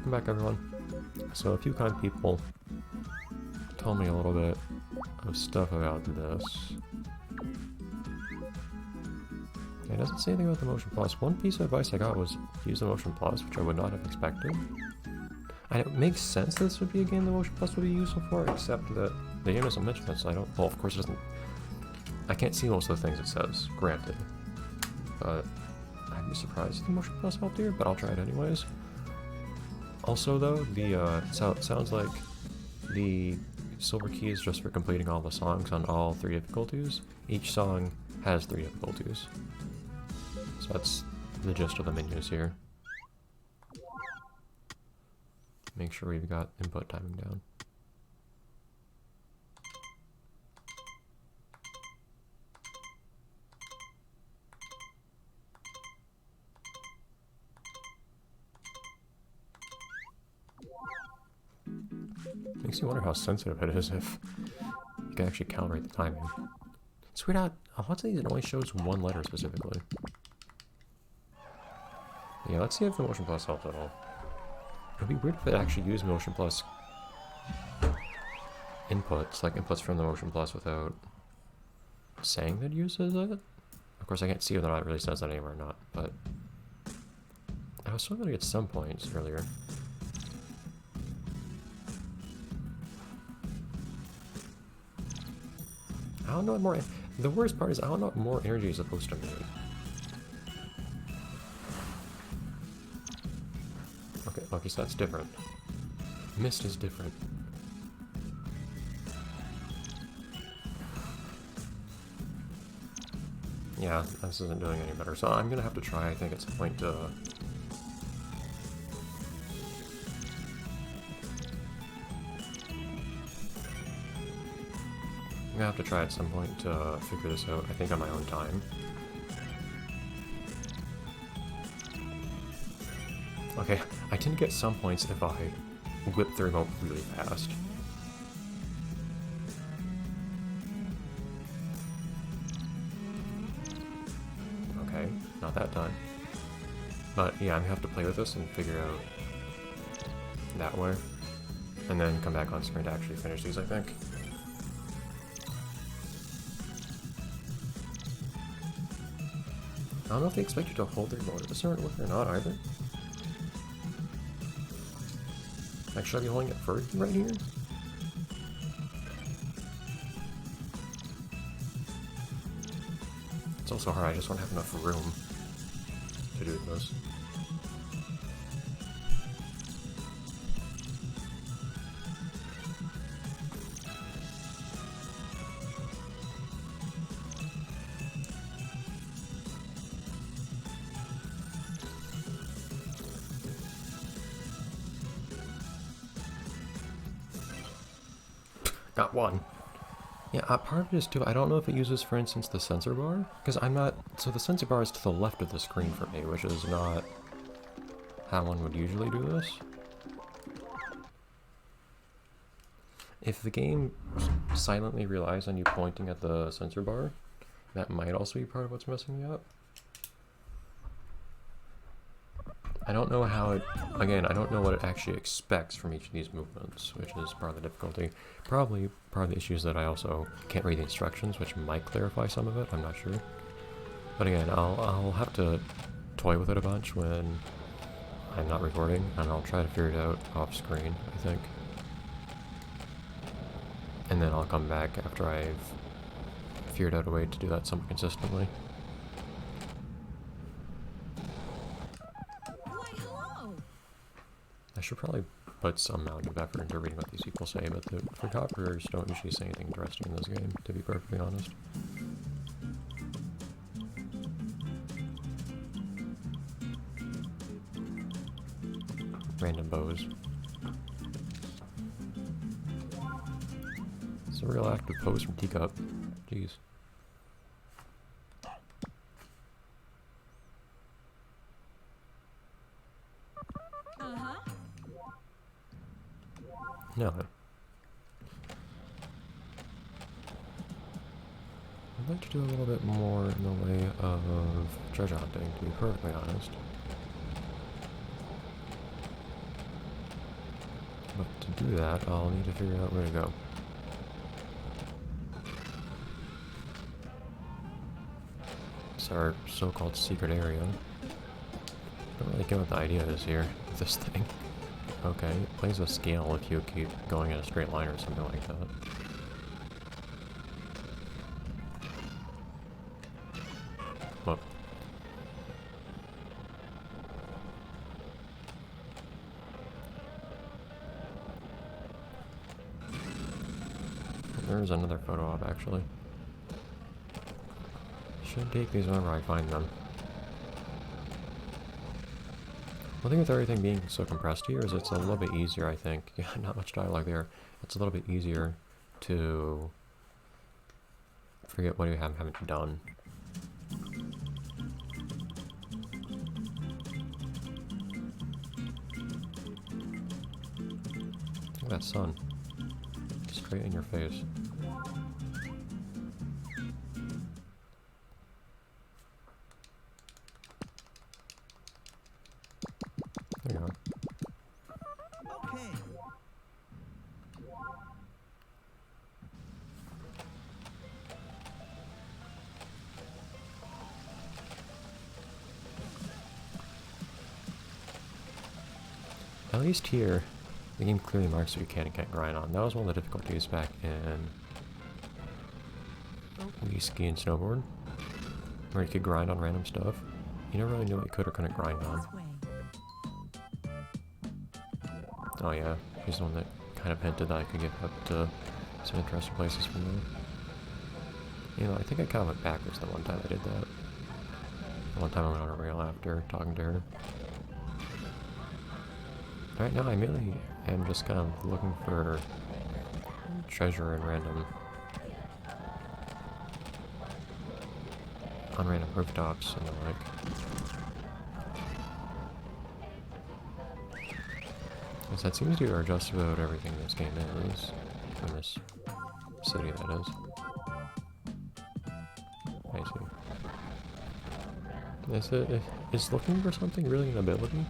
welcome back everyone. So a few kind people told me a little bit of stuff about this. It doesn't say anything about the Motion Plus. One piece of advice I got was use the Motion Plus, which I would not have expected. And it makes sense that this would be a game the Motion Plus would be useful for, except that the game doesn't mention it, so I don't... Well, of course it doesn't... I can't see most of the things it says, granted. But I'd be surprised if the Motion Plus helped here, but I'll try it anyways. Also though, so it sounds like the silver key is just for completing all the songs on all 3 difficulties. Each song has 3 difficulties. So that's the gist of the menus here. Make sure we've got input timing down. Makes you wonder how sensitive it is if you can actually calibrate the timing. It's weird how lots of these it only shows one letter specifically. Yeah, let's see if the Motion Plus helps at all. It would be weird if it actually used Motion Plus inputs, like inputs from the Motion Plus without saying that it uses it. Of course I can't see whether or not it really says that anywhere or not, but I was still going to get some points earlier. I don't know what more... The worst part is I don't know what more energy is supposed to mean. Okay, so that's different. Mist is different. Yeah, this isn't doing any better. So I'm gonna have to try, I think, at some point to... I'm gonna have to try at some point to figure this out, I think on my own time. Okay, I tend to get some points if I whip the remote really fast. Okay, not that time. But yeah, I'm gonna have to play with this and figure out that way. And then come back on screen to actually finish these, I think. I don't know if they expect you to hold the remote at a certain way or not either. Like, should I be holding it first right here? It's also hard, I just don't have enough room to do this. Got one. Yeah, part of it is too, I don't know if it uses, for instance, the sensor bar, because I'm not, so the sensor bar is to the left of the screen for me, which is not how one would usually do this. If the game silently relies on you pointing at the sensor bar, that might also be part of what's messing me up. I don't know how it, again, I don't know what it actually expects from each of these movements, which is part of the difficulty. Probably part of the issue is that I also can't read the instructions, which might clarify some of it, I'm not sure. But again, I'll have to toy with it a bunch when I'm not recording, and I'll try to figure it out off screen, I think. And then I'll come back after I've figured out a way to do that somewhat consistently. I should probably put some amount of effort into reading what these people say, but the photographers don't usually say anything interesting in this game, to be perfectly honest. Random bows. It's a real active pose from Teacup. Jeez. No. I'd like to do a little bit more in the way of treasure hunting, to be perfectly honest. But to do that, I'll need to figure out where to go. It's our so-called secret area. I don't really get what the idea is here with this thing. Okay, it plays with scale if you keep going in a straight line or something like that. Whoa. There's another photo op, actually. Should take these whenever I find them. One thing with everything being so compressed here is it's a little bit easier, I think. Yeah, not much dialogue there. It's a little bit easier to forget what you haven't done. Look at that sun. Straight in your face. There you are. Okay. At least here, the game clearly marks what you can and can't grind on. That was one of the difficulties back in Wii Ski and Snowboard, where you could grind on random stuff. You never really knew what you could or couldn't grind on. Oh yeah, he's the one that kind of hinted that I could get up to some interesting places from there. You know, I think I kind of went backwards the one time I did that. The one time I went on a rail after talking to her. Right now I mainly am just kind of looking for treasure in on random rooftops and the like. Because that seems to are just about everything this game is. In this city, that is. I see. Is looking for something really an ability?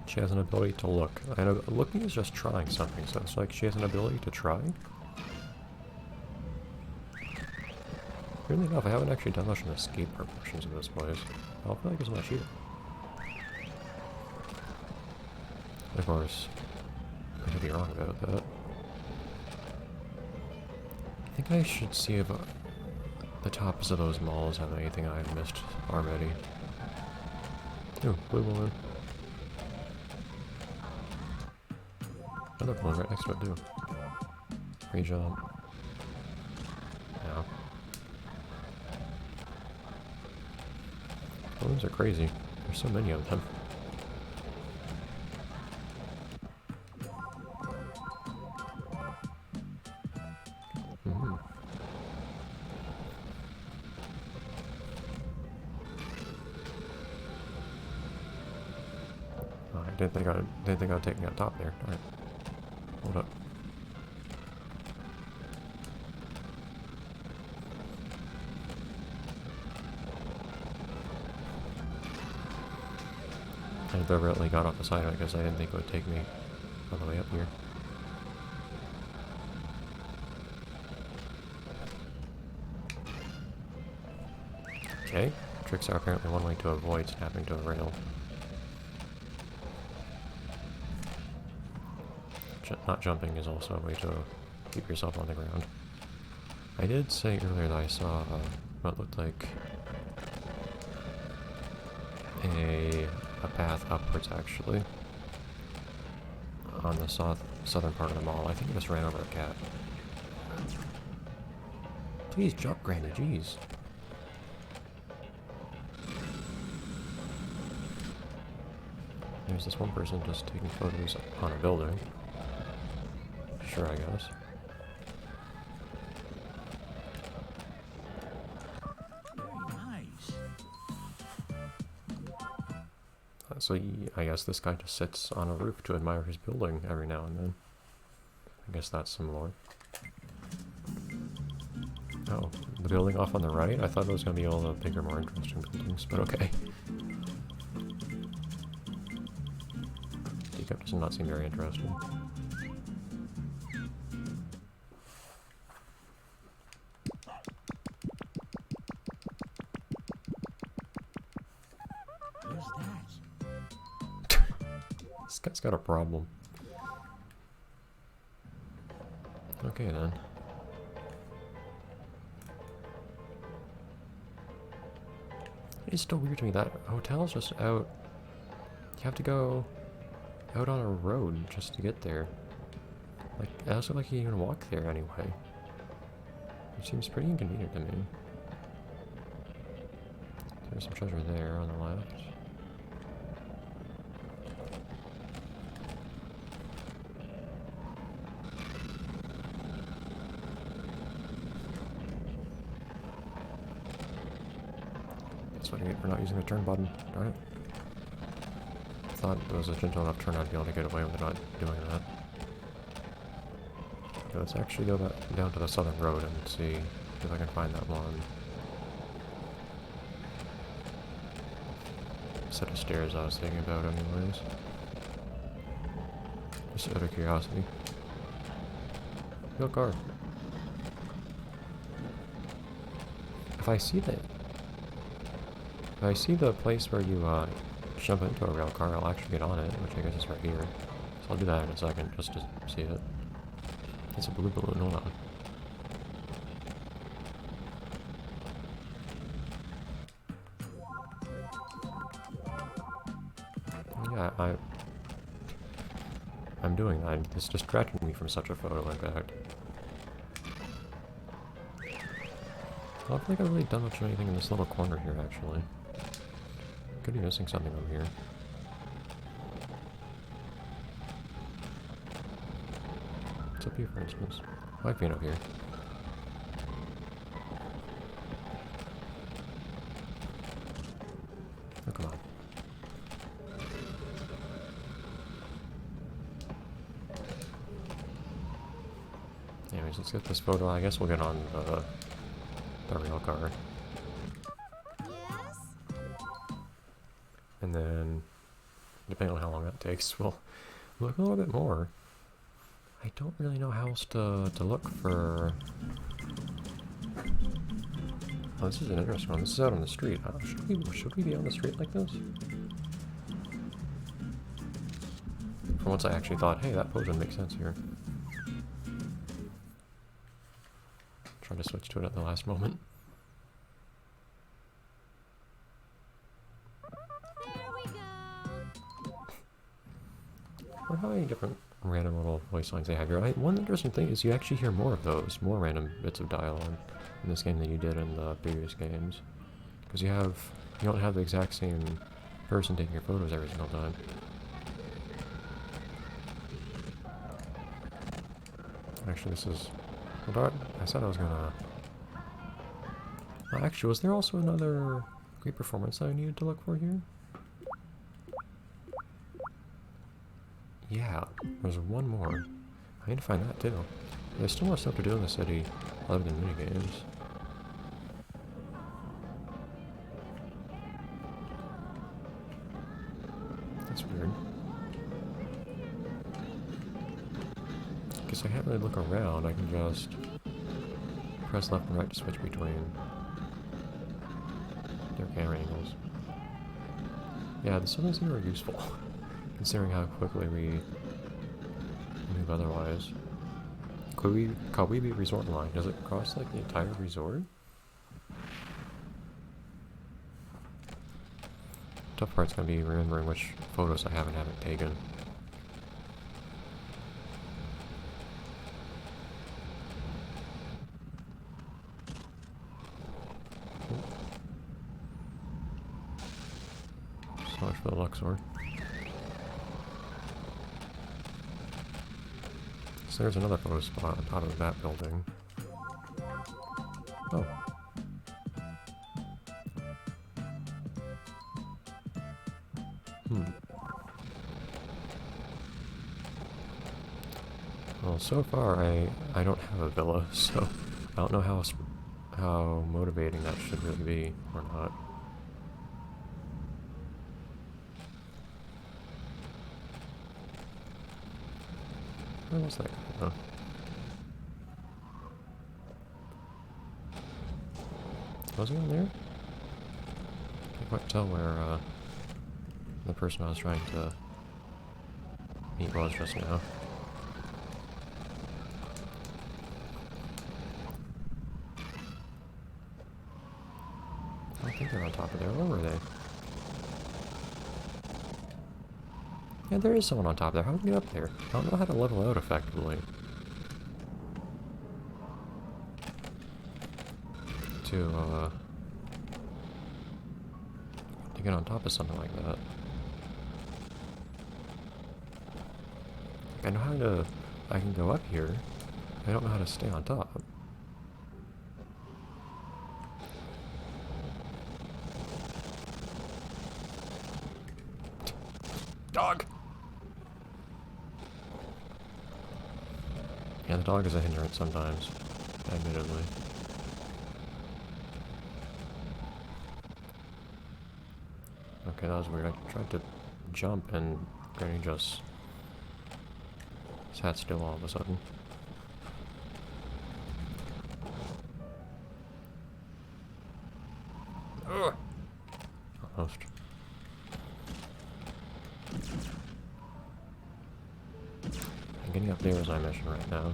She has an ability to look. I know looking is just trying something, so it's like she has an ability to try. Weirdly enough, I haven't actually done much in the escape portions of this place. I don't feel like there's much here. Of course, I could be wrong about that. I think I should see if the tops of those malls have anything I've missed already. Ooh, blue balloon. Another balloon right next to it too. Free jump. Yeah. Balloons are crazy. There's so many of them. Oh, I didn't think I'd take me on top there. Alright. Hold up. I deliberately got off the side of it because I didn't think it would take me all the way up here. Okay, tricks are apparently one way to avoid snapping to a rail. Not jumping is also a way to keep yourself on the ground. I did say earlier that I saw what looked like a path upwards, actually, on the southern part of the mall. I think I just ran over a cat. Please jump, Granny, jeez. There's this one person just taking photos on a building. Sure, I guess. So I guess this guy just sits on a roof to admire his building every now and then. I guess that's some lore. Oh, the building off on the right. I thought it was going to be all the bigger, more interesting buildings, but okay. Teacup does not seem very interesting. Where's that? This guy's got a problem. Okay then. It's still weird to me that hotel's just out. You have to go out on a road just to get there. Like, it doesn't look like you can even walk there anyway. Which seems pretty inconvenient to me. There's some treasure there on the left. That's what I get for not using the turn button. Darn it. I thought it was a gentle enough turn I'd be able to get away with not doing that. Okay, let's actually go back down to the southern road and see if I can find that one set of stairs I was thinking about anyways. Just out of curiosity. Real car. If I see the place where you jump into a rail car, I'll actually get on it, which I guess is right here. So I'll do that in a second, just to see it. It's a blue balloon, hold on. Yeah, I'm doing that. It's distracting me from such a photo like that. I don't feel like I've really done much of anything in this little corner here, actually. Could be missing something over here. What's up here, for instance? I like being up here. Oh, come on. Anyways, let's get this photo. I guess we'll get on the rail car. Yes? And then, depending on how long that takes, we'll look a little bit more. I don't really know how else to look for... Oh, this is an interesting one. This is out on the street. Should we be on the street like this? For once I actually thought, hey, that pose would make sense here. Trying to switch to it at the last moment. There we go. Or how many different random little voice lines they have here. One interesting thing is you actually hear more of those, more random bits of dialogue in this game than you did in the previous games. Because you don't have the exact same person taking your photos every single time. Actually, this is... Well, I said I was gonna... Actually, was there also another great performance that I needed to look for here? Yeah, there's one more. I need to find that too. There's still more stuff to do in the city other than minigames. That's weird. Guess I can't really look around, I can just press left and right to switch between their camera angles. Yeah, this doesn't seem very useful, considering how quickly we move otherwise. Kawibi Resort Line, does it cross like the entire resort? Tough part's gonna be remembering which photos I have and haven't taken. So much for the Luxor. So there's another photo spot on top of that building. Oh. Well, so far I don't have a villa, so I don't know how motivating that should really be, or not. Where was that? Oh. Was he in there? Can't quite tell where the person I was trying to meet was just now. I don't think they're on top of there. Where were they? Yeah, there is someone on top there. How do we get up there? I don't know how to level out effectively. To get on top of something like that. I know how to... I can go up here. I don't know how to stay on top. Dog! Yeah, the dog is a hindrance sometimes, admittedly. Okay, that was weird. I tried to jump and Granny just sat still all of a sudden. Ugh! Almost. And getting up there is my mission right now.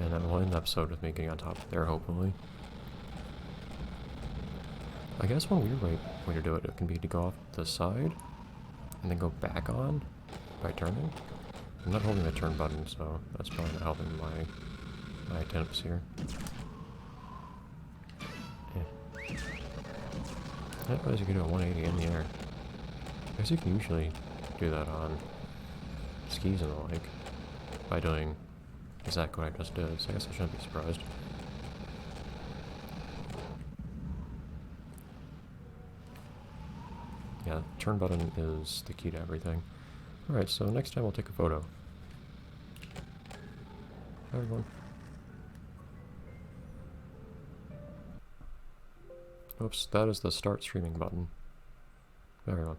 And that will end the episode with me getting on top of there, hopefully. I guess one weird way to do it can be to go off the side and then go back on by turning. I'm not holding the turn button, so that's probably not helping my attempts here. Yeah. I didn't realize you could do a 180 in the air. I guess you can usually do that on skis and the like by doing exactly what I just did, so I guess I shouldn't be surprised. Yeah, turn button is the key to everything. Alright, so next time we'll take a photo. Bye everyone. Oops, that is the start streaming button. Bye everyone.